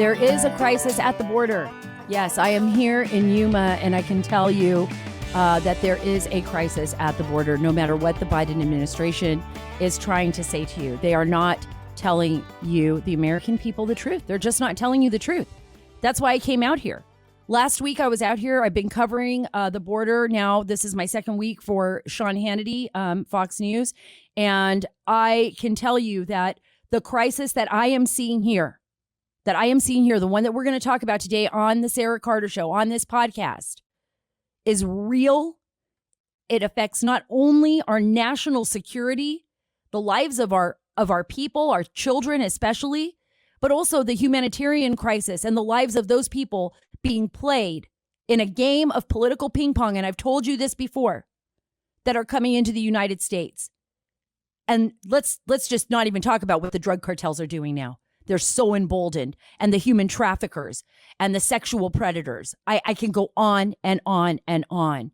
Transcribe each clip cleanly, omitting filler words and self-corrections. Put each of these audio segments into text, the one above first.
There is a crisis at the border. Yes, I am here in Yuma, and I can tell you that there is a crisis at the border, no matter what the Biden administration is trying to say to you. They are not telling you, the American people, the truth. They're just not telling you the truth. That's why I came out here. Last week I was out here. I've been covering the border. Now this is my second week for Sean Hannity, Fox News. And I can tell you that the crisis that I am seeing here, the one that we're going to talk about today on the Sara Carter Show, on this podcast, is real. It affects not only our national security, the lives of our people, our children especially, but also the humanitarian crisis and the lives of those people being played in a game of political ping pong. And I've told you this before, that are coming into the United States. And let's just not even talk about what the drug cartels are doing now. They're so emboldened, and the human traffickers and the sexual predators. I can go on and on and on.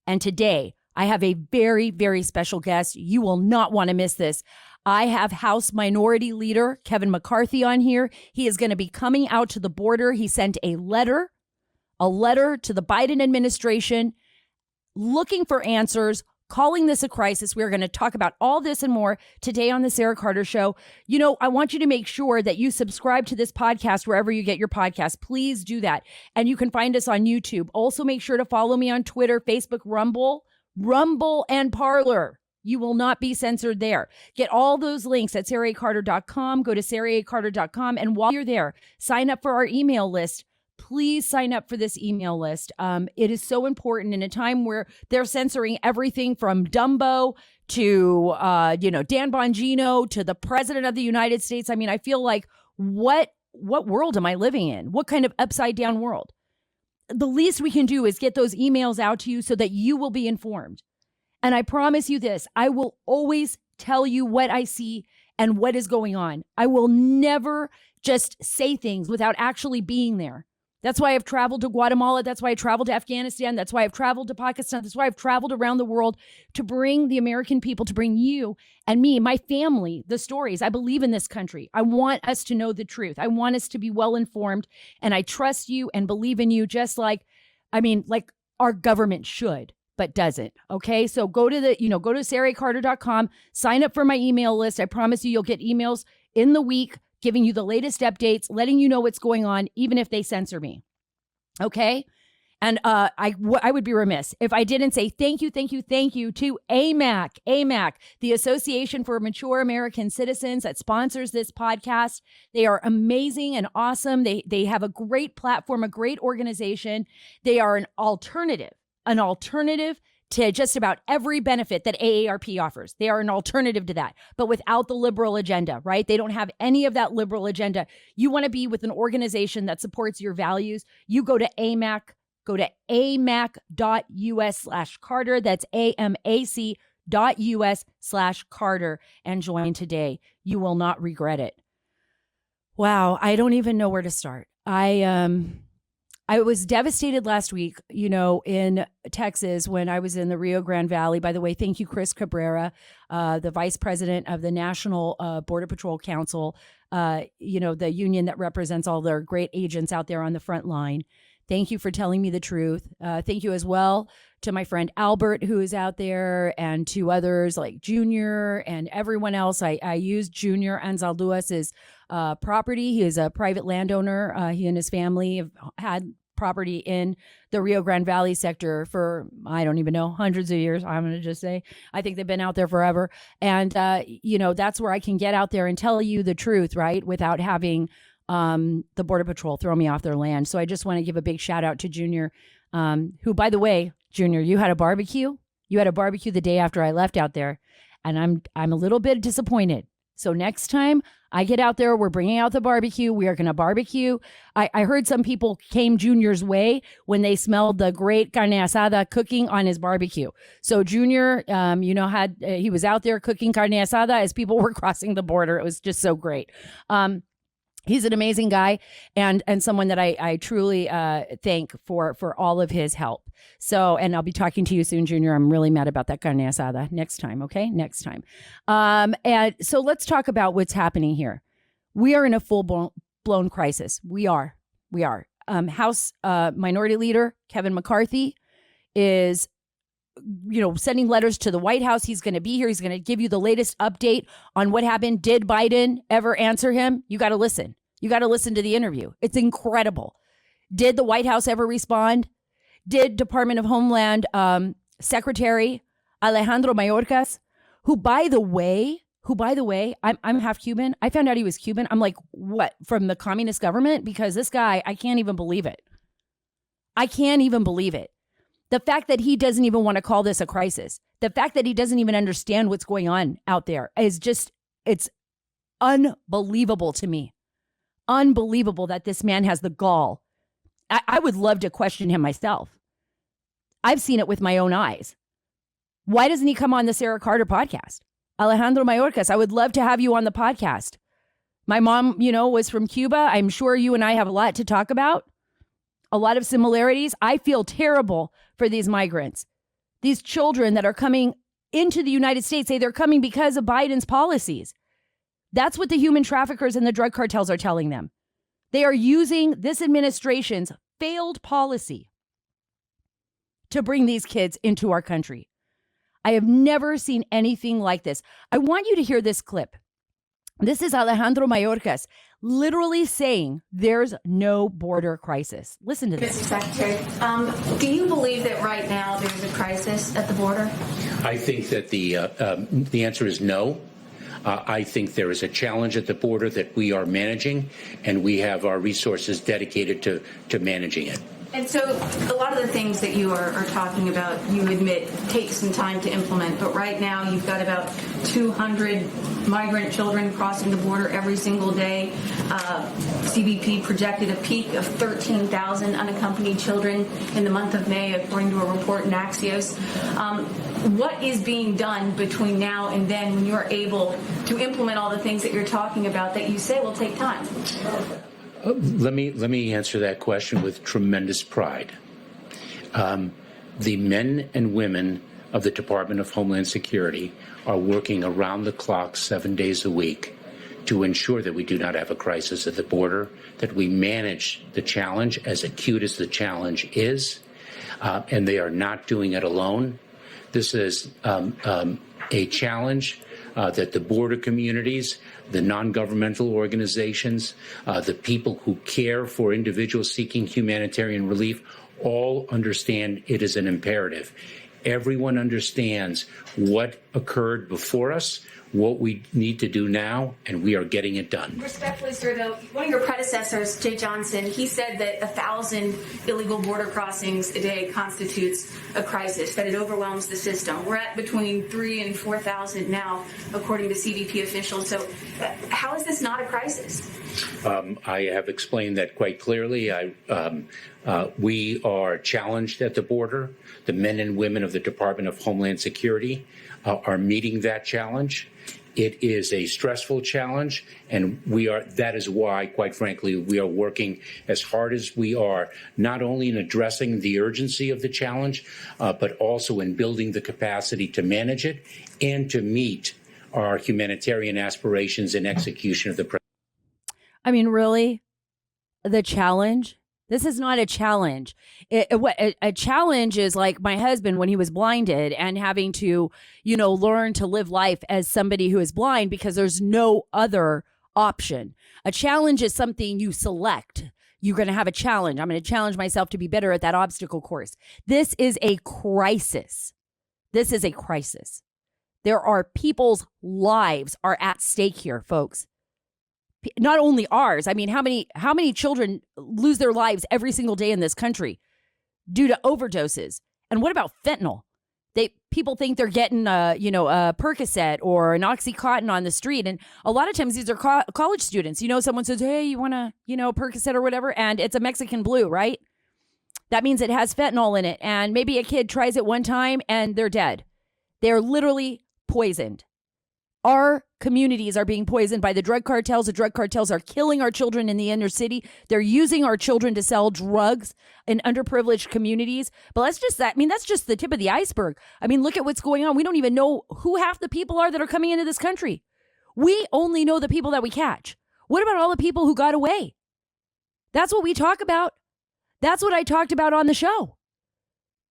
And today I have a very, very special guest. You will not want to miss this. I have House Minority Leader Kevin McCarthy on here. He is going to be coming out to the border. He sent a letter to the Biden administration looking for answers, calling this a crisis. We're going to talk about all this and more today on the Sara Carter Show. You know, I want you to make sure that you subscribe to this podcast wherever you get your podcast. Please do that. And you can find us on YouTube. Also, make sure to follow me on Twitter, Facebook, Rumble, and Parler. You will not be censored there. Get all those links at saracarter.com. Go to saracarter.com. And while you're there, sign up for our email list. Please sign up for this email list. It is so important in a time where they're censoring everything from Dumbo to, Dan Bongino to the president of the United States. I mean, I feel like what world am I living in? What kind of upside down world? The least we can do is get those emails out to you so that you will be informed. And I promise you this, I will always tell you what I see and what is going on. I will never just say things without actually being there. That's why I've traveled to Guatemala. That's why I traveled to Afghanistan. That's why I've traveled to Pakistan. That's why I've traveled around the world to bring the American people, to bring you and me, my family, the stories. I believe in this country. I want us to know the truth. I want us to be well informed. And I trust you and believe in you just like our government should, but doesn't. Okay. So go to saracarter.com, sign up for my email list. I promise you'll get emails in the week giving you the latest updates, letting you know what's going on, even if they censor me. Okay? And I would be remiss if I didn't say thank you to AMAC, the Association for Mature American Citizens that sponsors this podcast. They are amazing and awesome. They have a great platform, a great organization. They are an alternative to just about every benefit that AARP offers. They are an alternative to that, but without the liberal agenda, right? They don't have any of that liberal agenda. You want to be with an organization that supports your values. You go to AMAC, go to amac.us/Carter. That's AMAC.us/Carter and join today. You will not regret it. Wow. I don't even know where to start. I was devastated last week, in Texas when I was in the Rio Grande Valley. By the way, thank you, Chris Cabrera, the vice president of the National Border Patrol Council, the union that represents all their great agents out there on the front line. Thank you for telling me the truth. Thank you as well to my friend Albert, who is out there, and to others like Junior and everyone else. I used Junior Anzalduas's property. He is a private landowner. He and his family have had property in the Rio Grande Valley sector for, I don't even know, hundreds of years. I'm going to just say, I think they've been out there forever. And, that's where I can get out there and tell you the truth, right? Without having the Border Patrol throw me off their land. So I just want to give a big shout out to Junior, who, by the way, Junior, you had a barbecue. You had a barbecue the day after I left out there. And I'm a little bit disappointed. So next time I get out there, we're bringing out the barbecue. We are going to barbecue. I heard some people came Junior's way when they smelled the great carne asada cooking on his barbecue. So Junior, he was out there cooking carne asada as people were crossing the border. It was just so great. He's an amazing guy and someone that I truly thank for all of his help. So, and I'll be talking to you soon, Junior. I'm really mad about that carne asada next time. Okay. Next time. And so let's talk about what's happening here. We are in a full full-blown crisis. We are. House Minority Leader Kevin McCarthy is, sending letters to the White House. He's going to be here. He's going to give you the latest update on what happened. Did Biden ever answer him? You got to listen. You got to listen to the interview. It's incredible. Did the White House ever respond? Did Department of Homeland Secretary Alejandro Mayorkas, who by the way, I'm half Cuban. I found out he was Cuban. I'm like, what, from the communist government? Because this guy, I can't even believe it. I can't even believe it. The fact that he doesn't even want to call this a crisis, the fact that he doesn't even understand what's going on out there is just, it's unbelievable to me. Unbelievable that this man has the gall. I would love to question him myself. I've seen it with my own eyes. Why doesn't he come on the Sarah Carter podcast? Alejandro Mayorkas, I would love to have you on the podcast. My mom, was from Cuba. I'm sure you and I have a lot to talk about. A lot of similarities. I feel terrible for these migrants. These children that are coming into the United States, say they're coming because of Biden's policies. That's what the human traffickers and the drug cartels are telling them. They are using this administration's failed policy to bring these kids into our country. I have never seen anything like this. I want you to hear this clip. This is Alejandro Mayorkas literally saying there's no border crisis. Listen to this. Mr. Secretary, do you believe that right now there's a crisis at the border? I think that the answer is no. I think there is a challenge at the border that we are managing, and we have our resources dedicated to managing it. And so a lot of the things that you are talking about, you admit, take some time to implement. But right now you've got about 200 migrant children crossing the border every single day. CBP projected a peak of 13,000 unaccompanied children in the month of May, according to a report in Axios. What is being done between now and then when you're able to implement all the things that you're talking about that you say will take time? Let me answer that question with tremendous pride. The men and women of the Department of Homeland Security are working around the clock 7 days a week to ensure that we do not have a crisis at the border, that we manage the challenge as acute as the challenge is, and they are not doing it alone. This is a challenge that the border communities, the non-governmental organizations, the people who care for individuals seeking humanitarian relief all understand it is an imperative. Everyone understands what occurred before us, what we need to do now, and we are getting it done. Respectfully, sir, though, one of your predecessors, Jay Johnson, he said that 1,000 illegal border crossings a day constitutes a crisis, that it overwhelms the system. We're at between 3,000 and 4,000 now, according to CBP officials. So how is this not a crisis? I have explained that quite clearly. We are challenged at the border. The men and women of the Department of Homeland Security are meeting that challenge. It is a stressful challenge, and that is why, quite frankly, we are working as hard as we are, not only in addressing the urgency of the challenge, but also in building the capacity to manage it and to meet our humanitarian aspirations and execution of the president. I mean, really? The challenge? This is not a challenge. A challenge is like my husband when he was blinded and having to, learn to live life as somebody who is blind because there's no other option. A challenge is something you select. You're going to have a challenge. I'm going to challenge myself to be better at that obstacle course. This is a crisis. This is a crisis. There are people's lives are at stake here, folks. Not only ours. I mean, how many children lose their lives every single day in this country due to overdoses? And what about fentanyl? People think they're getting a Percocet or an Oxycontin on the street, and a lot of times these are college students. Someone says, "Hey, you want a Percocet or whatever," and it's a Mexican blue, right? That means it has fentanyl in it, and maybe a kid tries it one time and they're dead. They're literally poisoned. Our communities are being poisoned by the drug cartels. The drug cartels are killing our children in the inner city. They're using our children to sell drugs in underprivileged communities. But that's just the tip of the iceberg. I mean, look at what's going on. We don't even know who half the people are that are coming into this country. We only know the people that we catch. What about all the people who got away? That's what we talk about. That's what I talked about on the show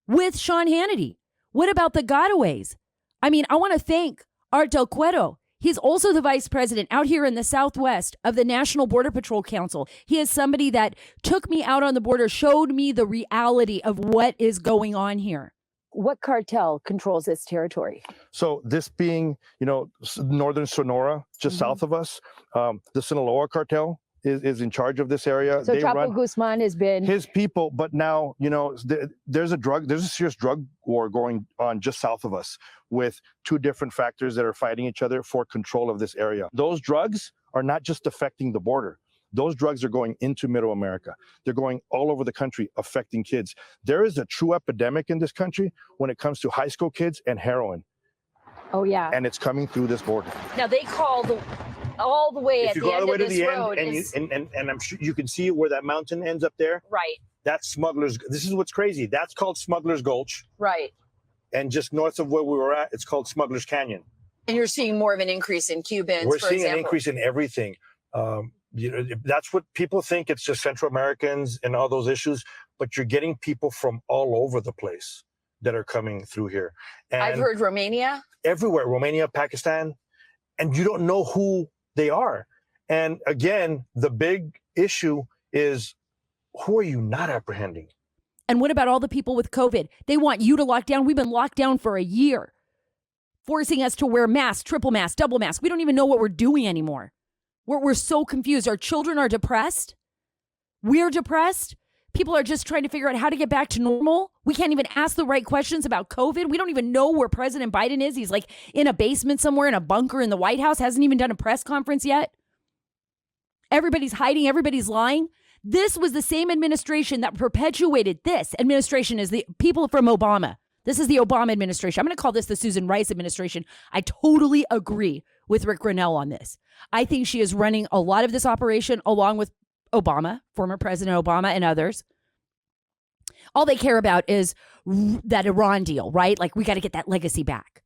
with Sean Hannity. What about the gotaways? I mean, I want to thank Art Del Cuero. He's also the vice president out here in the Southwest of the National Border Patrol Council. He is somebody that took me out on the border, showed me the reality of what is going on here. What cartel controls this territory? So this being, northern Sonora, just south of us, the Sinaloa cartel is in charge of this area. So Chapo Guzman has been his people, but now, there's a serious drug war going on just south of us with two different factors that are fighting each other for control of this area. Those drugs are not just affecting the border. Those drugs are going into Middle America. They're going all over the country, affecting kids. There is a true epidemic in this country when it comes to high school kids and heroin. Oh, yeah. And it's coming through this border. Now, they call all the way if at you the go all end the way of to this the road. And I'm sure you can see where that mountain ends up there. Right. That's Smuggler's. This is what's crazy. That's called Smuggler's Gulch. Right. And just north of where we were at, it's called Smuggler's Canyon. And you're seeing more of an increase in Cubans, We're seeing an increase in everything. That's what people think. It's just Central Americans and all those issues, but you're getting people from all over the place that are coming through here. And I've heard Romania. Everywhere, Romania, Pakistan, and you don't know who they are. And again, the big issue is, who are you not apprehending? And what about all the people with COVID? They want you to lock down. We've been locked down for a year, forcing us to wear masks, triple masks, double masks. We don't even know what we're doing anymore. We're so confused. Our children are depressed. We're depressed. People are just trying to figure out how to get back to normal. We can't even ask the right questions about COVID. We don't even know where President Biden is. He's like in a basement somewhere in a bunker in the White House, hasn't even done a press conference yet. Everybody's hiding. Everybody's lying. This was the same administration that perpetuated this. Administration is the people from Obama. This is the Obama administration. I'm going to call this the Susan Rice administration. I totally agree with Rick Grinnell on this. I think she is running a lot of this operation along with Obama, former President Obama, and others. All they care about is that Iran deal, right? Like, we got to get that legacy back.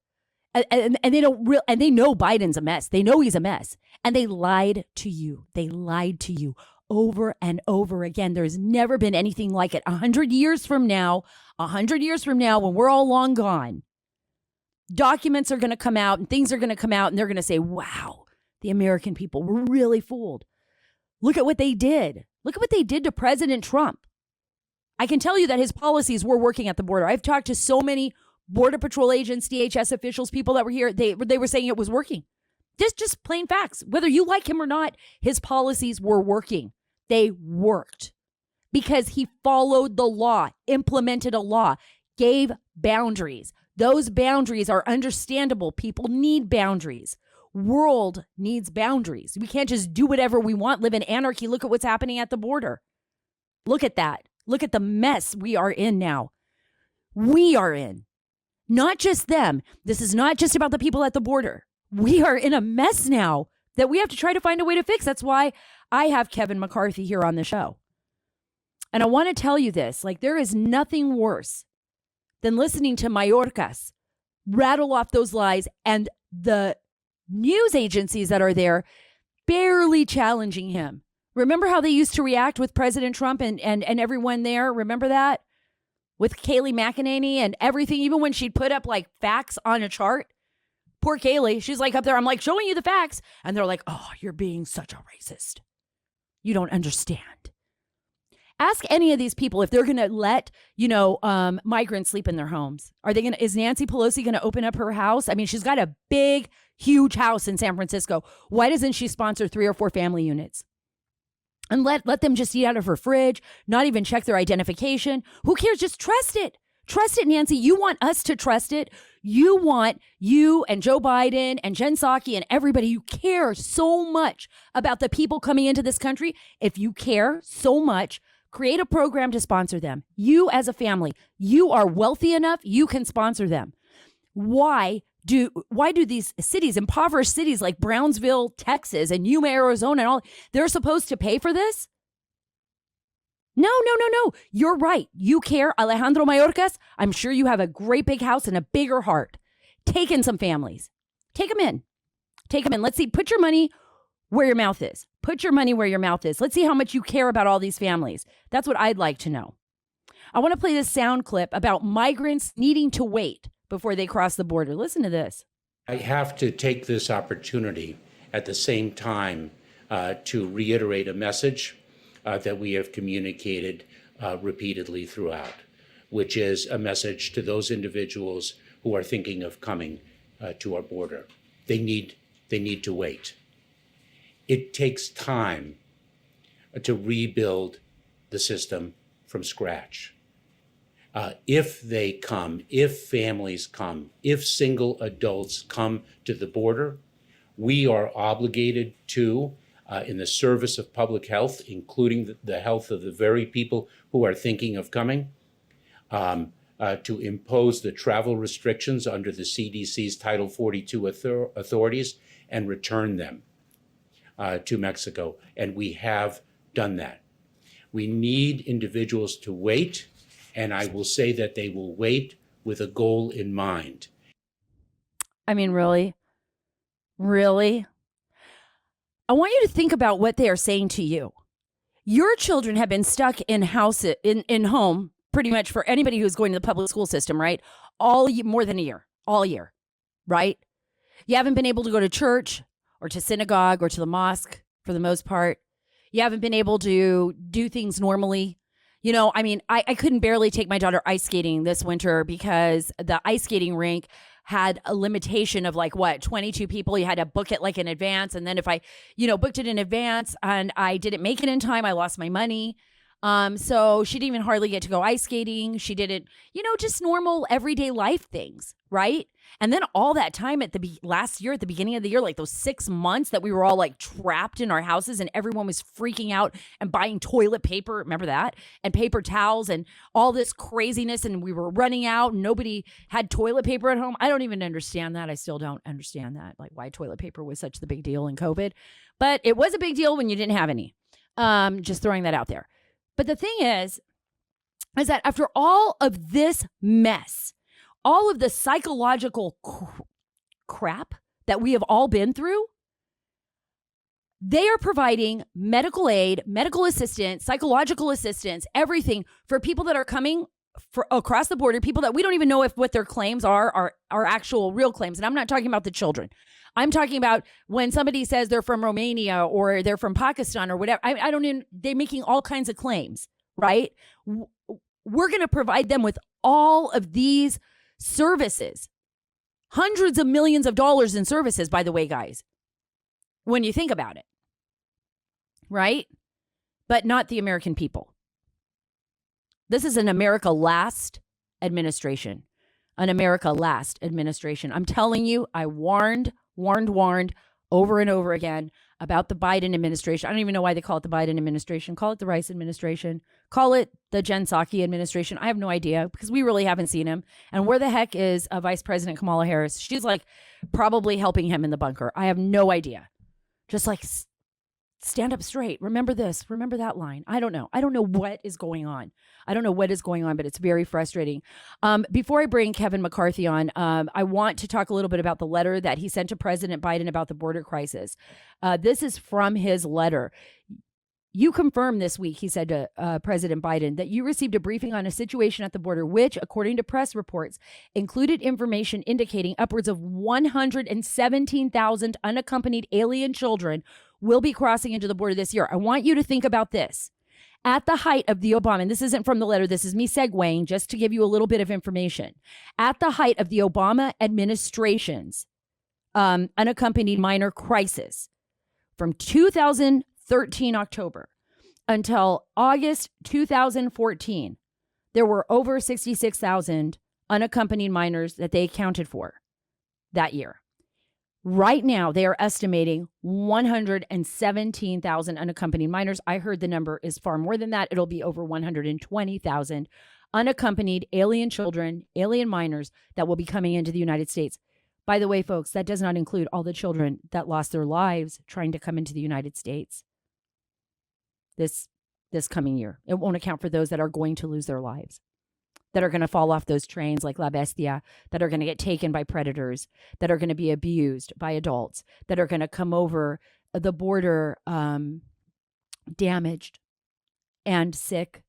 And they don't and they know Biden's a mess. They know he's a mess. And they lied to you. They lied to you over and over again. There's never been anything like it. 100 years from now, when we're all long gone, documents are going to come out and things are going to come out and they're going to say, wow, the American people were really fooled. Look at what they did. Look at what they did to President Trump. I can tell you that his policies were working at the border. I've talked to so many Border Patrol agents, DHS officials, people that were here. They were saying it was working. Just plain facts. Whether you like him or not, his policies were working. They worked because he followed the law, implemented a law, gave boundaries. Those boundaries are understandable. People need boundaries. World needs boundaries. We can't just do whatever we want, live in anarchy. Look at what's happening at the border. Look at that. Look at the mess we are in now. We are in. Not just them. This is not just about the people at the border. We are in a mess now that we have to try to find a way to fix. That's why I have Kevin McCarthy here on the show. And I want to tell you this, like, there is nothing worse than listening to Mayorkas rattle off those lies and the news agencies that are there barely challenging him. Remember how they used to react with President Trump and everyone there? Remember that? With Kayleigh McEnany and everything, even when she'd put up like facts on a chart. Poor Kayleigh, she's like up there, I'm like showing you the facts. And they're like, oh, you're being such a racist. You don't understand. Ask any of these people if they're going to let, migrants sleep in their homes. Is Nancy Pelosi going to open up her house? I mean, she's got a big, huge house in San Francisco. Why doesn't she sponsor 3 or 4 family units? And let them just eat out of her fridge, not even check their identification. Who cares? Just trust it. Trust it, Nancy. You want us to trust it. You want you and Joe Biden and Jen Psaki and everybody. You care so much about the people coming into this country. If you care so much, create a program to sponsor them. You as a family, you are wealthy enough, you can sponsor them. Why do these cities, impoverished cities like Brownsville, Texas, and Yuma, Arizona, and all, they're supposed to pay for this? No. You're right. You care. Alejandro Mayorkas, I'm sure you have a great big house and a bigger heart. Take in some families. Take them in. Let's see. Put your money where your mouth is. Put your money where your mouth is. Let's see how much you care about all these families. That's what I'd like to know. I want to play this sound clip about migrants needing to wait before they cross the border. Listen to this. I have to take this opportunity at the same time to reiterate a message that we have communicated repeatedly throughout, which is a message to those individuals who are thinking of coming to our border. They need to wait. It takes time to rebuild the system from scratch. If they come, if families come, if single adults come to the border, we are obligated to, in the service of public health, including the health of the very people who are thinking of coming, to impose the travel restrictions under the CDC's Title 42 authorities and return them to Mexico. And we have done that. We need individuals to wait, and I will say that they will wait with a goal in mind. I mean, really? Really? I want you to think about what they are saying to you. Your children have been stuck in home pretty much for anybody who's going to the public school system, right? More than a year, all year, right? You haven't been able to go to church or to synagogue or to the mosque for the most part. You haven't been able to do things normally. You know, I mean, I couldn't barely take my daughter ice skating this winter because the ice skating rink had a limitation of 22 people. You had to book it in advance. And then if I, booked it in advance and I didn't make it in time, I lost my money. So she didn't even hardly get to go ice skating. She didn't, just normal everyday life things, right? And then all that time last year, at the beginning of the year, those 6 months that we were all trapped in our houses and everyone was freaking out and buying toilet paper. Remember that? And paper towels and all this craziness. And we were running out and nobody had toilet paper at home. I don't even understand that. I still don't understand that, why toilet paper was such the big deal in COVID. But it was a big deal when you didn't have any. Just throwing that out there. But the thing is that after all of this mess, all of the psychological crap that we have all been through, they are providing medical aid, medical assistance, psychological assistance, everything for people that are coming across the border, people that we don't even know if what their claims are actual real claims. And I'm not talking about the children. I'm talking about when somebody says they're from Romania or they're from Pakistan or whatever. I don't even, they're making all kinds of claims, right? We're going to provide them with all of these services, hundreds of millions of dollars in services, by the way, guys, when you think about it, right? But not the American people. This is an America Last administration, an America Last administration. I'm telling you, I warned over and over again about the Biden administration. I don't even know why they call it the Biden administration. Call it the Rice administration. Call it the Jen Psaki administration. I have no idea because we really haven't seen him. And where the heck is Vice President Kamala Harris? She's probably helping him in the bunker. I have no idea. Just stand up straight. Remember this. Remember that line. I don't know. I don't know what is going on. But it's very frustrating. Before I bring Kevin McCarthy on, I want to talk a little bit about the letter that he sent to President Biden about the border crisis. This is from his letter. You confirmed this week, he said to President Biden, that you received a briefing on a situation at the border, which, according to press reports, included information indicating upwards of 117,000 unaccompanied alien children will be crossing into the border this year. I want you to think about this. At the height of the Obama, and this isn't from the letter, this is me segueing just to give you a little bit of information. At the height of the Obama administration's unaccompanied minor crisis, from 2013 October until August 2014, there were over 66,000 unaccompanied minors that they accounted for that year. Right now, they are estimating 117,000 unaccompanied minors. I heard the number is far more than that. It'll be over 120,000 unaccompanied alien children, alien minors that will be coming into the United States. By the way, folks, that does not include all the children that lost their lives trying to come into the United States this coming year. It won't account for those that are going to lose their lives, that are going to fall off those trains like La Bestia, that are going to get taken by predators, that are going to be abused by adults, that are going to come over the border damaged and sick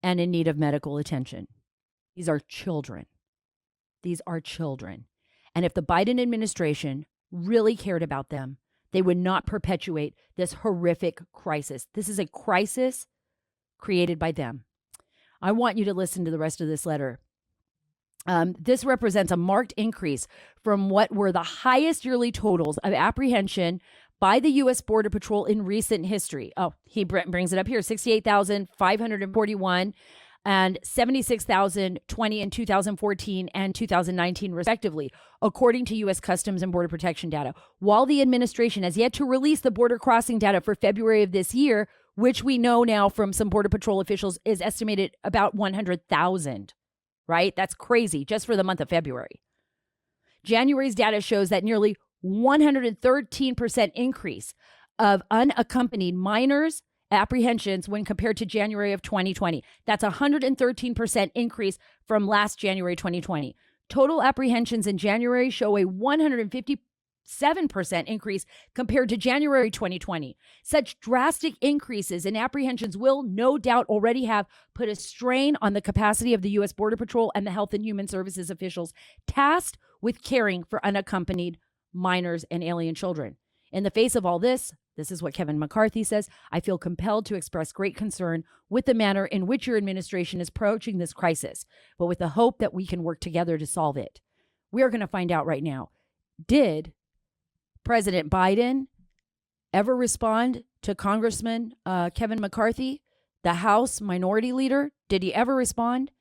and in need of medical attention. These are children. These are children. And if the Biden administration really cared about them, they would not perpetuate this horrific crisis. This is a crisis created by them. I want you to listen to the rest of this letter. This represents a marked increase from what were the highest yearly totals of apprehension by the U.S. Border Patrol in recent history. Oh, he brings it up here, 68,541 and 76,020 in 2014 and 2019, respectively, according to U.S. Customs and Border Protection data. While the administration has yet to release the border crossing data for February of this year, which we know now from some Border Patrol officials is estimated about 100,000, right? That's crazy, just for the month of February. January's data shows that nearly 113% increase of unaccompanied minors apprehensions when compared to January of 2020. That's 113% increase from last January 2020. Total apprehensions in January show a 157% increase compared to January 2020. Such drastic increases in apprehensions will no doubt already have put a strain on the capacity of the U.S. Border Patrol and the Health and Human Services officials tasked with caring for unaccompanied minors and alien children. In the face of all this is what Kevin McCarthy says, I feel compelled to express great concern with the manner in which your administration is approaching this crisis, but with the hope that we can work together to solve it. We are going to find out right now. Did President Biden ever respond to Congressman Kevin McCarthy, the House Minority Leader? Did he ever respond?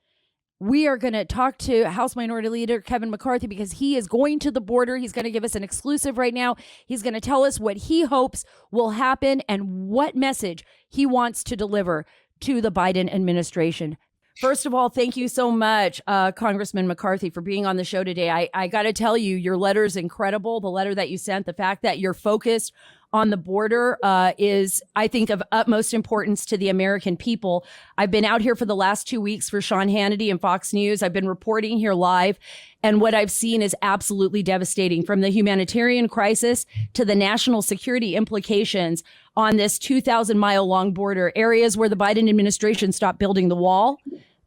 We are going to talk to House Minority Leader Kevin McCarthy because he is going to the border. He's going to give us an exclusive right now. He's going to tell us what he hopes will happen and what message he wants to deliver to the Biden administration. First of all, thank you so much, Congressman McCarthy, for being on the show today. I got to tell you, your letter is incredible. The letter that you sent, the fact that you're focused on the border is, I think, of utmost importance to the American people. I've been out here for the last 2 weeks for Sean Hannity and Fox News. I've been reporting here live, and what I've seen is absolutely devastating, from the humanitarian crisis to the national security implications on this 2,000-mile long border, areas where the Biden administration stopped building the wall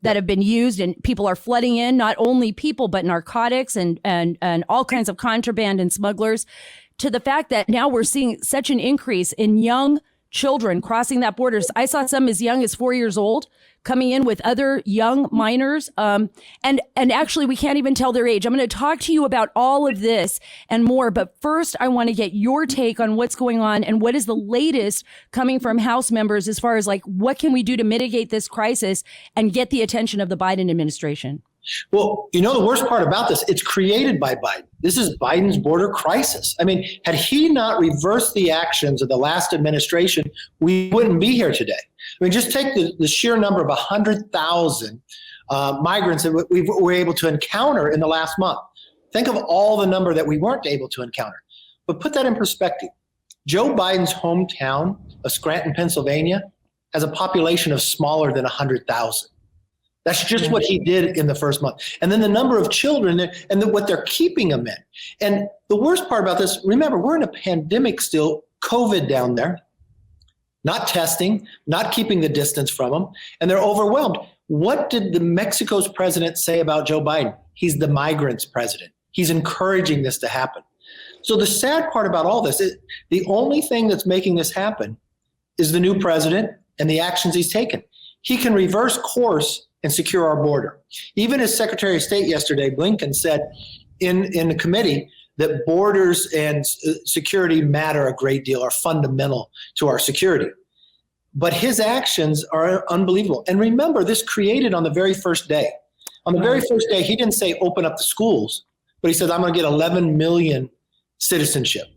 that have been used, and people are flooding in, not only people, but narcotics and all kinds of contraband and smugglers, to the fact that now we're seeing such an increase in young children crossing that border. I saw some as young as 4 years old coming in with other young minors. And actually, we can't even tell their age. I'm going to talk to you about all of this and more. But first, I want to get your take on what's going on and what is the latest coming from House members as far as like, what can we do to mitigate this crisis and get the attention of the Biden administration? Well, you know, the worst part about this, it's created by Biden. This is Biden's border crisis. I mean, had he not reversed the actions of the last administration, we wouldn't be here today. I mean, just take the sheer number of 100,000 migrants that we were able to encounter in the last month. Think of all the number that we weren't able to encounter. But put that in perspective. Joe Biden's hometown of Scranton, Pennsylvania, has a population of smaller than 100,000. That's just what he did in the first month. And then the number of children and what they're keeping them in. And the worst part about this, remember, we're in a pandemic still, COVID down there, not testing, not keeping the distance from them, and they're overwhelmed. What did the Mexico's president say about Joe Biden? He's the migrants president. He's encouraging this to happen. So the sad part about all this is the only thing that's making this happen is the new president and the actions he's taken. He can reverse course and secure our border. Even as Secretary of State yesterday, Blinken said in the committee that borders and security matter a great deal, are fundamental to our security. But his actions are unbelievable. And remember, this created on the very first day. On the very first day, he didn't say open up the schools, but he said, I'm gonna get 11 million citizenship.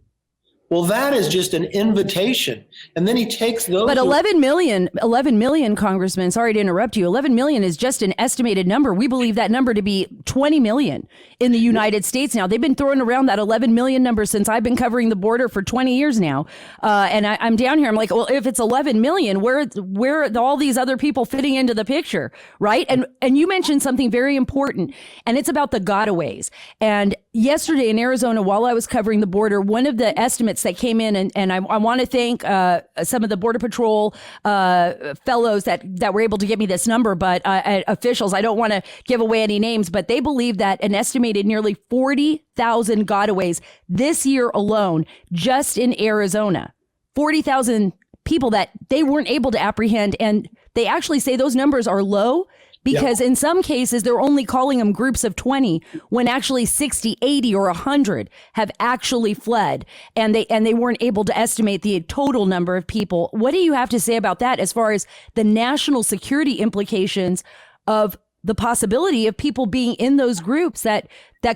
Well, that is just an invitation. And then he takes those. But 11 million, Congressman, sorry to interrupt you. 11 million is just an estimated number. We believe that number to be 20 million in the United States now. They've been throwing around that 11 million number since I've been covering the border for 20 years now. And I'm down here. I'm like, well, if it's 11 million, where are all these other people fitting into the picture, right? And you mentioned something very important, and it's about the gotaways. And yesterday in Arizona, while I was covering the border, one of the estimates units that came in, and I want to thank some of the Border Patrol fellows that were able to give me this number, but officials, I don't want to give away any names, but they believe that an estimated nearly 40,000 gotaways this year alone, just in Arizona, 40,000 people that they weren't able to apprehend. And they actually say those numbers are low because in some cases they're only calling them groups of 20 when actually 60, 80 or 100 have actually fled, and they weren't able to estimate the total number of people. What do you have to say about that as far as the national security implications of the possibility of people being in those groups that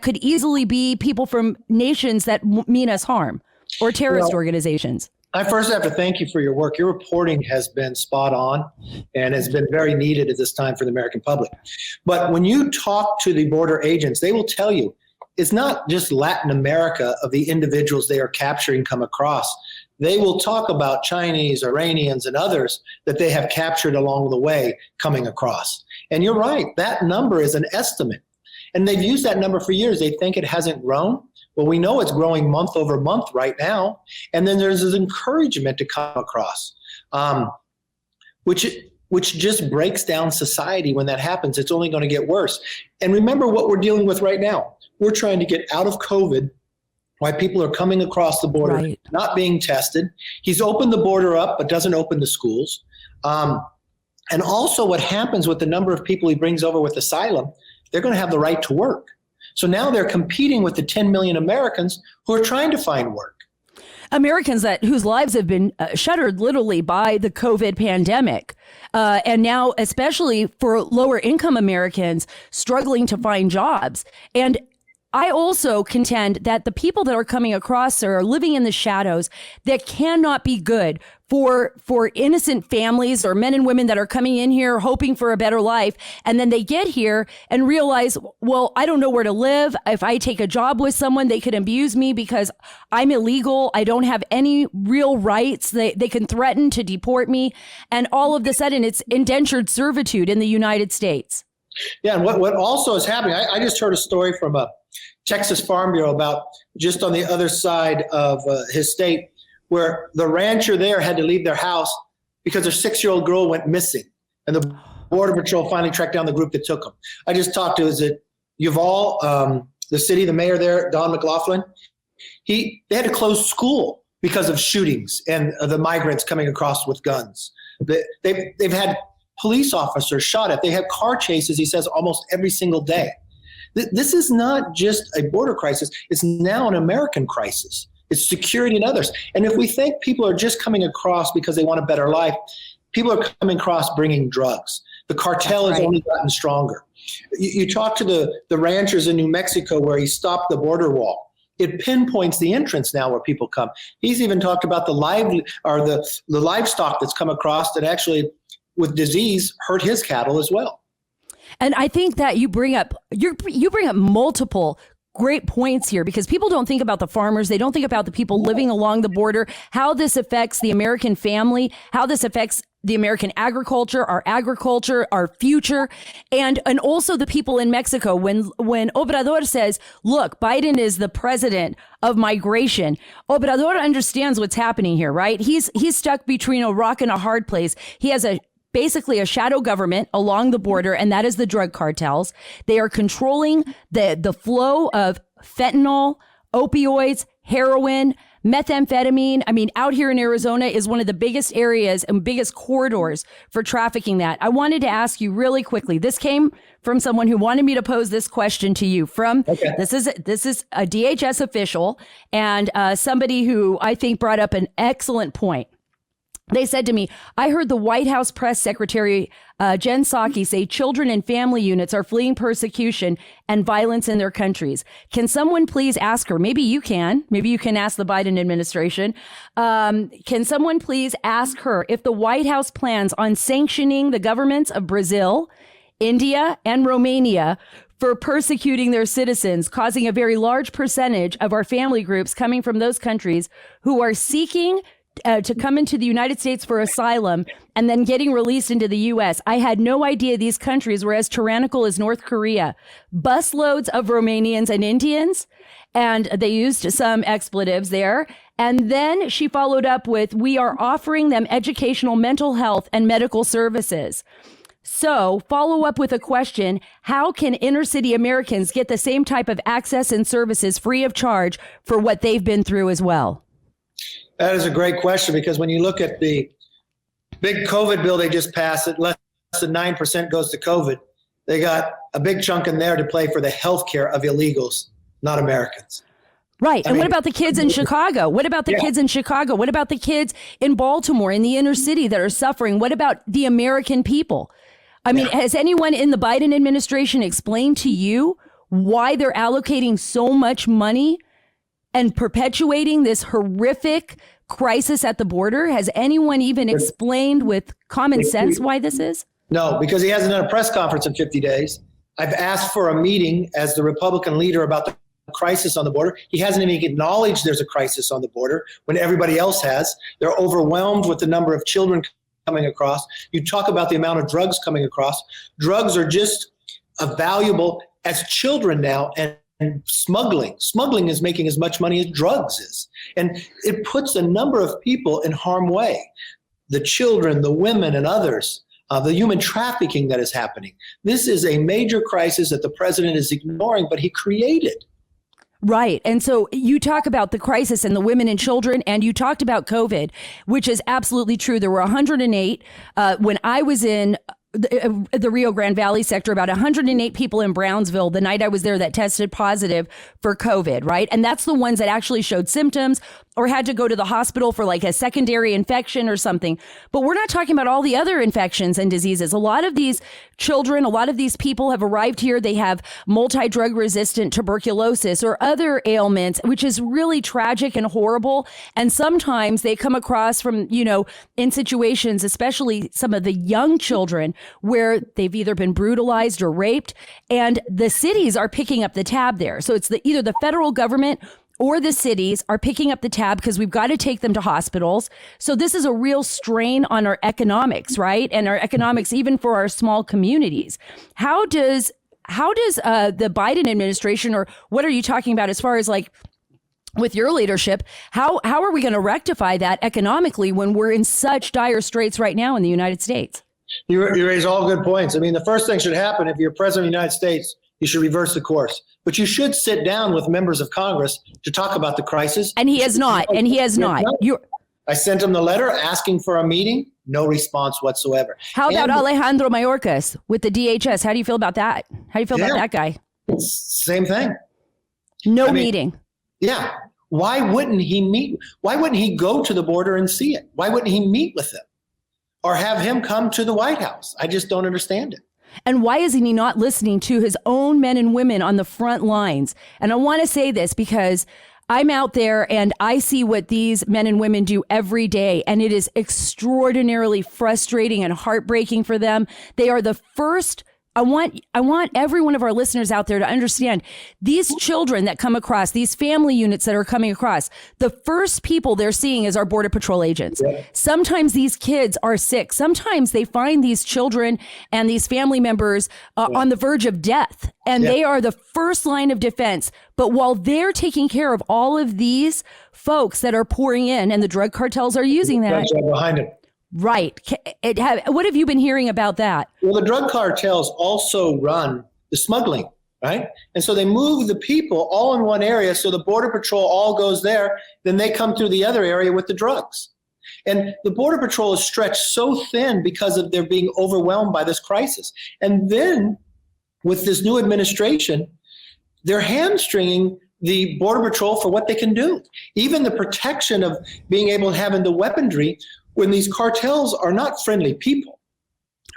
could easily be people from nations that mean us harm or terrorist organizations? I first have to thank you for your work. Your reporting has been spot on and has been very needed at this time for the American public. But when you talk to the border agents, they will tell you it's not just Latin America of the individuals they are capturing come across. They will talk about Chinese, Iranians, and others that they have captured along the way coming across. And you're right, that number is an estimate. And they've used that number for years. They think it hasn't grown. Well, we know it's growing month over month right now. And then there's this encouragement to come across, which just breaks down society when that happens. It's only going to get worse. And remember what we're dealing with right now. We're trying to get out of COVID, why people are coming across the border, not being tested. He's opened the border up, but doesn't open the schools. And also what happens with the number of people he brings over with asylum, they're going to have the right to work. So now they're competing with the 10 million Americans who are trying to find work. Americans whose lives have been shuttered literally by the COVID pandemic. And now, especially for lower income Americans struggling to find jobs. And I also contend that the people that are coming across are living in the shadows that cannot be good for innocent families or men and women that are coming in here hoping for a better life. And then they get here and realize, well, I don't know where to live. If I take a job with someone, they could abuse me because I'm illegal. I don't have any real rights. They can threaten to deport me. And all of a sudden, it's indentured servitude in the United States. Yeah. And what also is happening, I just heard a story from a Texas Farm Bureau about just on the other side of his state, where the rancher there had to leave their house because their 6-year-old girl went missing. And the Border Patrol finally tracked down the group that took them. I just talked to, is it Uvalde, the mayor there, Don McLaughlin. They had to close school because of shootings and the migrants coming across with guns. They've had police officers shot at. They have car chases, he says, almost every single day. This is not just a border crisis. It's now an American crisis. It's security and others. And if we think people are just coming across because they want a better life, people are coming across bringing drugs. The cartel has only gotten stronger. You talk to the ranchers in New Mexico where he stopped the border wall. It pinpoints the entrance now where people come. He's even talked about the livestock that's come across that actually, with disease, hurt his cattle as well. And I think that you bring up multiple great points here, because people don't think about the farmers. They don't think about the people living along the border, how this affects the American family, how this affects the American agriculture, our future, and also the people in Mexico. When Obrador says, look, Biden is the president of migration, Obrador understands what's happening here, right? He's stuck between a rock and a hard place. He has basically a shadow government along the border, and that is the drug cartels. They are controlling the flow of fentanyl, opioids, heroin, methamphetamine. I mean, out here in Arizona is one of the biggest areas and biggest corridors for trafficking that. I wanted to ask you really quickly. This came from someone who wanted me to pose this question to you. This is a DHS official and somebody who I think brought up an excellent point. They said to me, I heard the White House press secretary, Jen Psaki, say children and family units are fleeing persecution and violence in their countries. Can someone please ask her? Maybe you can ask the Biden administration. Can someone please ask her if the White House plans on sanctioning the governments of Brazil, India, and Romania for persecuting their citizens, causing a very large percentage of our family groups coming from those countries who are seeking to come into the United States for asylum and then getting released into the U.S. I had no idea these countries were as tyrannical as North Korea. Busloads of Romanians and Indians, and they used some expletives there. And then she followed up with, we are offering them educational, mental health, and medical services. So follow up with a question, how can inner city Americans get the same type of access and services free of charge for what they've been through as well? That is a great question, because when you look at the big COVID bill they just passed, that less than 9% goes to COVID. They got a big chunk in there to play for the health care of illegals, not Americans. Right. And what about the kids in Chicago? What about the kids in Chicago? What about the kids in Baltimore, in the inner city that are suffering? What about the American people? I mean, has anyone in the Biden administration explained to you why they're allocating so much money and perpetuating this horrific crisis at the border? Has anyone even explained with common sense why this is? No, because he hasn't done a press conference in 50 days. I've asked for a meeting as the Republican leader about the crisis on the border. He hasn't even acknowledged there's a crisis on the border when everybody else has. They're overwhelmed with the number of children coming across. You talk about the amount of drugs coming across. Drugs are just as valuable as children now, and smuggling is making as much money as drugs is. And it puts a number of people in harm's way. The children, the women, and others, the human trafficking that is happening. This is a major crisis that the president is ignoring, but he created. Right. And so you talk about the crisis and the women and children, and you talked about COVID, which is absolutely true. There were 108 when I was in the Rio Grande Valley sector, about 108 people in Brownsville the night I was there that tested positive for COVID, right? And that's the ones that actually showed symptoms or had to go to the hospital for like a secondary infection or something. But we're not talking about all the other infections and diseases. A lot of these children, a lot of these people have arrived here. They have multi-drug resistant tuberculosis or other ailments, which is really tragic and horrible. And sometimes they come across from, in situations, especially some of the young children, where they've either been brutalized or raped, and the cities are picking up the tab there. So it's either the federal government or the cities are picking up the tab because we've got to take them to hospitals. So this is a real strain on our economics, right? And our economics, even for our small communities. How does the Biden administration, or what are you talking about as far as like with your leadership, how are we going to rectify that economically when we're in such dire straits right now in the United States? You raise all good points. I mean, the first thing should happen if you're president of the United States, you should reverse the course. But you should sit down with members of Congress to talk about the crisis. And he has not. I sent him the letter asking for a meeting. No response whatsoever. How about Alejandro Mayorkas with the DHS? How do you feel about that? How do you feel about that guy? Same thing. No meeting. Yeah. Why wouldn't he meet? Why wouldn't he go to the border and see it? Why wouldn't he meet with them? Or have him come to the White House? I just don't understand it. And why is he not listening to his own men and women on the front lines? And I want to say this because I'm out there and I see what these men and women do every day. And it is extraordinarily frustrating and heartbreaking for them. They are the first. I want every one of our listeners out there to understand these children that come across, these family units that are coming across, the first people they're seeing is our Border Patrol agents. Yeah. Sometimes these kids are sick. Sometimes they find these children and these family members on the verge of death, and they are the first line of defense. But while they're taking care of all of these folks that are pouring in, and the drug cartels are using that. Behind it. Right. What have you been hearing about that? Well, the drug cartels also run the smuggling, right? And so they move the people all in one area. So the Border Patrol all goes there. Then they come through the other area with the drugs. And the Border Patrol is stretched so thin because of their being overwhelmed by this crisis. And then with this new administration, they're hamstringing the Border Patrol for what they can do. Even the protection of being able to have the weaponry when these cartels are not friendly people.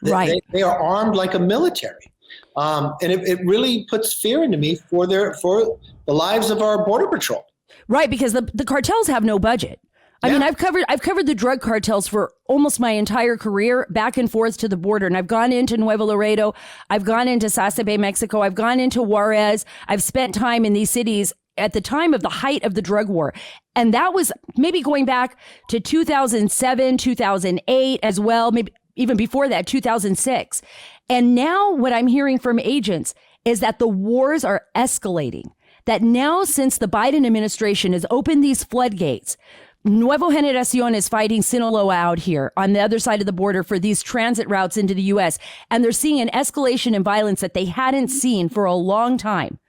Right. They are armed like a military. And it really puts fear into me for the lives of our Border Patrol. Right, because the cartels have no budget. I mean, I've covered the drug cartels for almost my entire career, back and forth to the border. And I've gone into Nuevo Laredo. I've gone into Sasebe, Mexico. I've gone into Juarez. I've spent time in these cities at the time of the height of the drug war. And that was maybe going back to 2007, 2008 as well, maybe even before that, 2006. And now what I'm hearing from agents is that the wars are escalating, that now, since the Biden administration has opened these floodgates, Nuevo Generacion is fighting Sinaloa out here on the other side of the border for these transit routes into the U.S. And they're seeing an escalation in violence that they hadn't seen for a long time.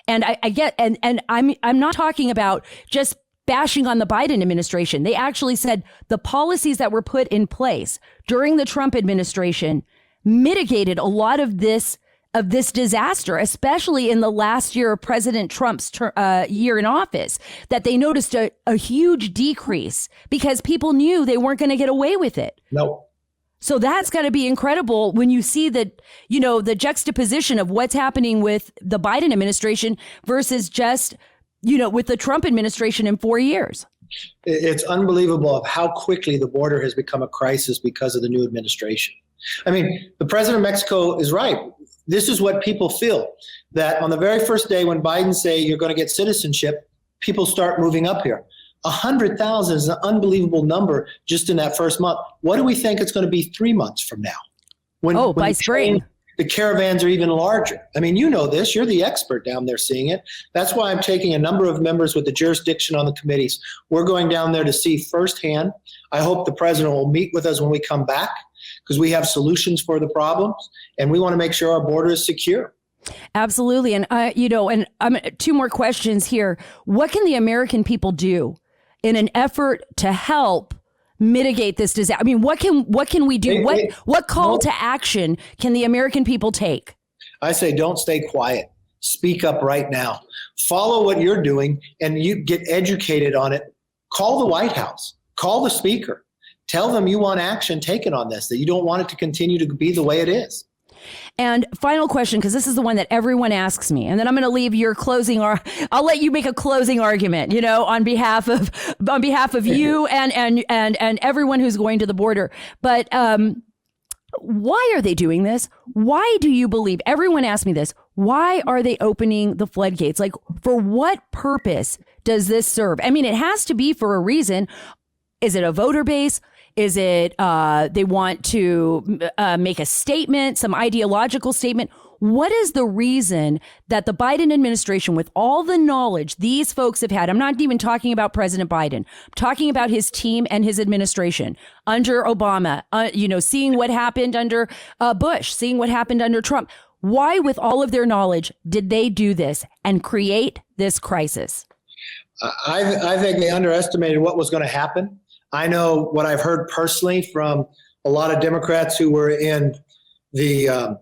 And I get, and I'm not talking about just bashing on the Biden administration. They actually said the policies that were put in place during the Trump administration mitigated a lot of this disaster, especially in the last year of President Trump's year in office, that they noticed a huge decrease because people knew they weren't going to get away with it. No. So that's got to be incredible when you see that, the juxtaposition of what's happening with the Biden administration versus just, with the Trump administration in 4 years. It's unbelievable of how quickly the border has become a crisis because of the new administration. I mean, the president of Mexico is right. This is what people feel, that on the very first day when Biden say you're going to get citizenship, people start moving up here. 100,000 is an unbelievable number just in that first month. What do we think it's going to be 3 months from now? When by spring. The caravans are even larger. I mean, you know this. You're the expert down there seeing it. That's why I'm taking a number of members with the jurisdiction on the committees. We're going down there to see firsthand. I hope the president will meet with us when we come back because we have solutions for the problems and we want to make sure our border is secure. Absolutely. And, and two more questions here. What can the American people do in an effort to help mitigate this disaster? I mean, what can we do? What call to action can the American people take? I say, don't stay quiet. Speak up right now. Follow what you're doing and you get educated on it. Call the White House. Call the speaker. Tell them you want action taken on this, that you don't want it to continue to be the way it is. And final question, because this is the one that everyone asks me, and then I'm going to leave your closing, or I'll let you make a closing argument, on behalf of you and everyone who's going to the border. But why are they doing this? Why do you believe? Everyone asks me this. Why are they opening the floodgates? Like, for what purpose does this serve? I mean, it has to be for a reason. Is it a voter base? Is it they want to make a statement, some ideological statement? What is the reason that the Biden administration, with all the knowledge these folks have had, I'm not even talking about President Biden, I'm talking about his team and his administration under Obama, seeing what happened under Bush, seeing what happened under Trump. Why, with all of their knowledge, did they do this and create this crisis? I think they underestimated what was going to happen. I know what I've heard personally from a lot of Democrats who were in the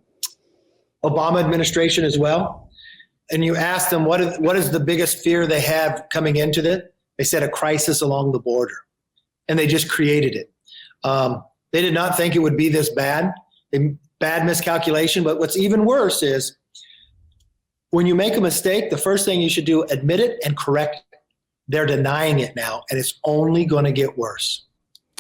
Obama administration as well. And you ask them, what is the biggest fear they have coming into this? They said a crisis along the border. And they just created it. They did not think it would be this bad. Bad miscalculation. But what's even worse is when you make a mistake, the first thing you should do, admit it and correct it. They're denying it now, and it's only going to get worse.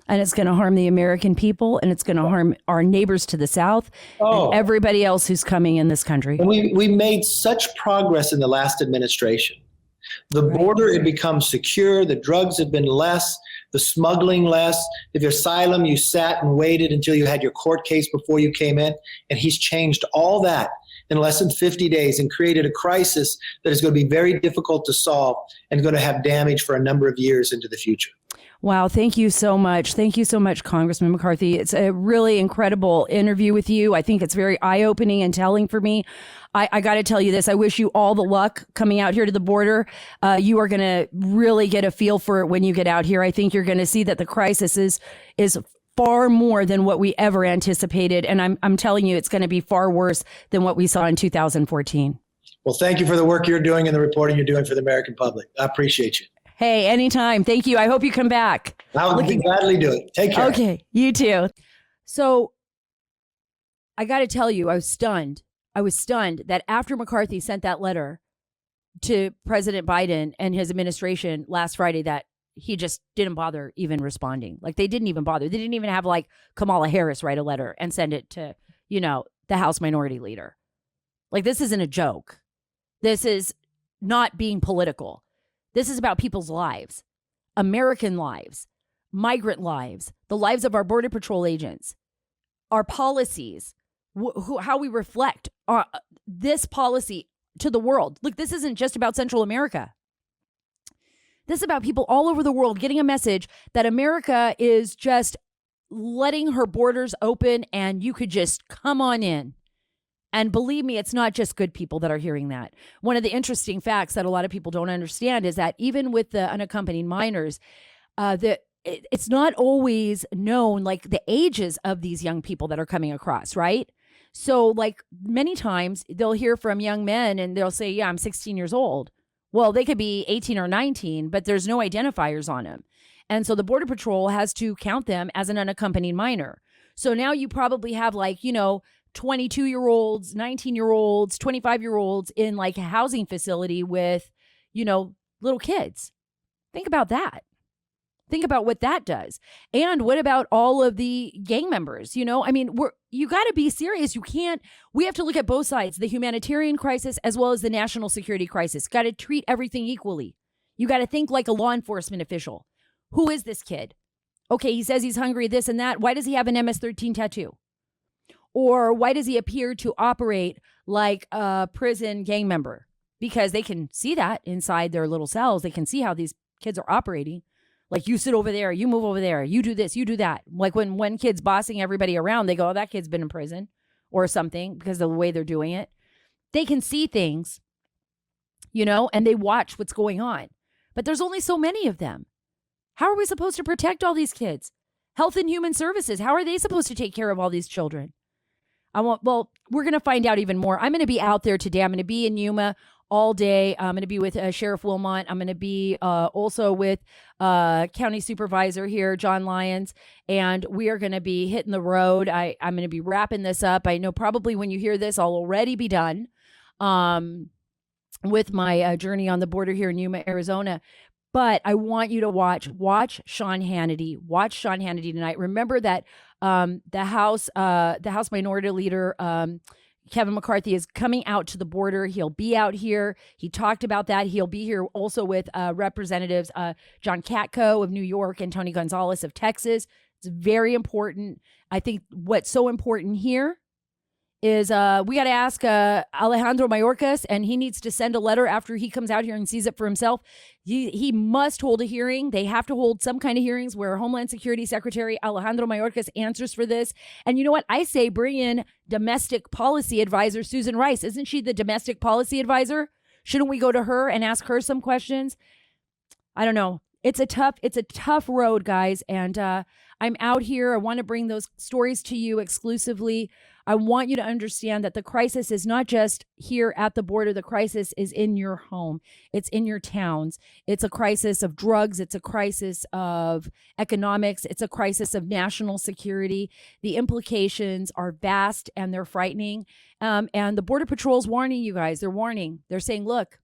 And it's going to harm the American people, and it's going to harm our neighbors to the south and everybody else who's coming in this country. And we made such progress in the last administration. The border had become secure. The drugs have been less. The smuggling less. If you're asylum, you sat and waited until you had your court case before you came in. And he's changed all that in less than 50 days and created a crisis that is going to be very difficult to solve and going to have damage for a number of years into the future. Wow. Thank you so much. Thank you so much, Congressman McCarthy. It's a really incredible interview with you. I think it's very eye-opening and telling for me. I got to tell you this. I wish you all the luck coming out here to the border. You are going to really get a feel for it when you get out here. I think you're going to see that the crisis is far more than what we ever anticipated. And I'm telling you, it's going to be far worse than what we saw in 2014. Well, thank you for the work you're doing and the reporting you're doing for the American public. I appreciate you. Hey, anytime. Thank you. I hope you come back. I'll gladly do it. Take care. Okay, you too. So I got to tell you, I was stunned. I was stunned that after McCarthy sent that letter to President Biden and his administration last Friday, that he just didn't bother even responding. Like, they didn't even bother. They didn't even have like Kamala Harris write a letter and send it to, the House Minority Leader. Like, this isn't a joke. This is not being political. This is about people's lives, American lives, migrant lives, the lives of our Border Patrol agents, our policies, how we reflect this policy to the world. Look, this isn't just about Central America. This is about people all over the world getting a message that America is just letting her borders open and you could just come on in. And believe me, it's not just good people that are hearing that. One of the interesting facts that a lot of people don't understand is that even with the unaccompanied minors, it's not always known, like, the ages of these young people that are coming across, right? So, like, many times they'll hear from young men and they'll say, yeah, I'm 16 years old. Well, they could be 18 or 19, but there's no identifiers on them. And so the Border Patrol has to count them as an unaccompanied minor. So now you probably have, like, 22-year-olds, 19-year-olds, 25-year-olds in, like, a housing facility with, little kids. Think about that. Think about what that does. And what about all of the gang members? You got to be serious. We have to look at both sides, the humanitarian crisis as well as the national security crisis. Got to treat everything equally. You got to think like a law enforcement official. Who is this kid? Okay, he says he's hungry, this and that. Why does he have an MS-13 tattoo? Or why does he appear to operate like a prison gang member? Because they can see that inside their little cells. They can see how these kids are operating. Like, you sit over there, you move over there, you do this, you do that. Like, when one kid's bossing everybody around, they go, oh, that kid's been in prison or something because of the way they're doing it. They can see things, and they watch what's going on. But there's only so many of them. How are we supposed to protect all these kids? Health and Human Services, how are they supposed to take care of all these children? We're going to find out even more. I'm going to be out there today. I'm going to be in Yuma all day. I'm going to be with Sheriff Wilmot. I'm going to be also with County Supervisor here, John Lyons, and we are going to be hitting the road. I'm going to be wrapping this up. I know probably when you hear this, I'll already be done with my journey on the border here in Yuma, Arizona. But I want you to watch Sean Hannity. Watch Sean Hannity tonight. Remember that the House Minority Leader Kevin McCarthy is coming out to the border. He'll be out here. He talked about that. He'll be here also with Representatives John Katko of New York and Tony Gonzalez of Texas. It's very important. I think what's so important here is we got to ask Alejandro Mayorkas, and he needs to send a letter after he comes out here and sees it for himself. He must hold a hearing. They have to hold some kind of hearings where Homeland Security Secretary Alejandro Mayorkas answers for this. And you know what? I say bring in domestic policy advisor Susan Rice. Isn't she the domestic policy advisor? Shouldn't we go to her and ask her some questions? I don't know. It's a tough road, guys. And I'm out here. I want to bring those stories to you exclusively. I want you to understand that the crisis is not just here at the border. The crisis is in your home. It's in your towns. It's a crisis of drugs. It's a crisis of economics. It's a crisis of national security. The implications are vast and they're frightening. And the Border Patrol's warning you guys. They're warning. They're saying, look,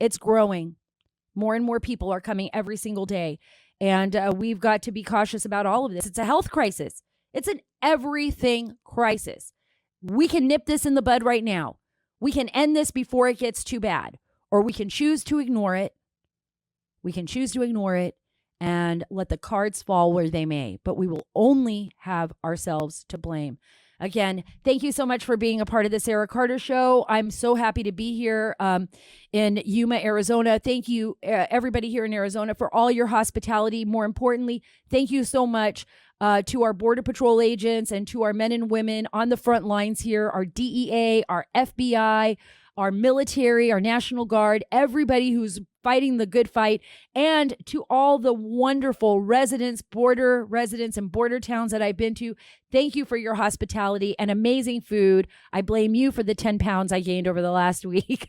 it's growing. More and more people are coming every single day. And we've got to be cautious about all of this. It's a health crisis. It's an everything crisis. We can nip this in the bud right now. We can end this before it gets too bad. Or we can choose to ignore it. We can choose to ignore it and let the cards fall where they may. But we will only have ourselves to blame. Again, thank you so much for being a part of the Sara Carter Show. I'm so happy to be here in Yuma, Arizona. Thank you, everybody here in Arizona, for all your hospitality. More importantly, thank you so much to our Border Patrol agents and to our men and women on the front lines here, our DEA, our FBI, our military, our National Guard, everybody who's fighting the good fight, and to all the wonderful border residents and border towns that I've been to. Thank you for your hospitality and amazing food. I blame you for the 10 pounds I gained over the last week.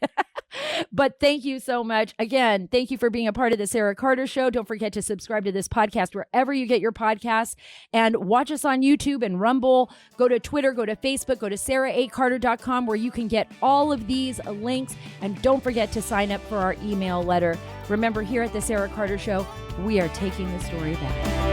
But thank you so much. Again, thank you for being a part of the Sara Carter Show. Don't forget to subscribe to this podcast wherever you get your podcasts, and watch us on YouTube and Rumble. Go to Twitter, go to Facebook, go to SaraACarter.com where you can get all of these links. And don't forget to sign up for our email letter. Remember, here at the Sara Carter Show, we are taking the story back.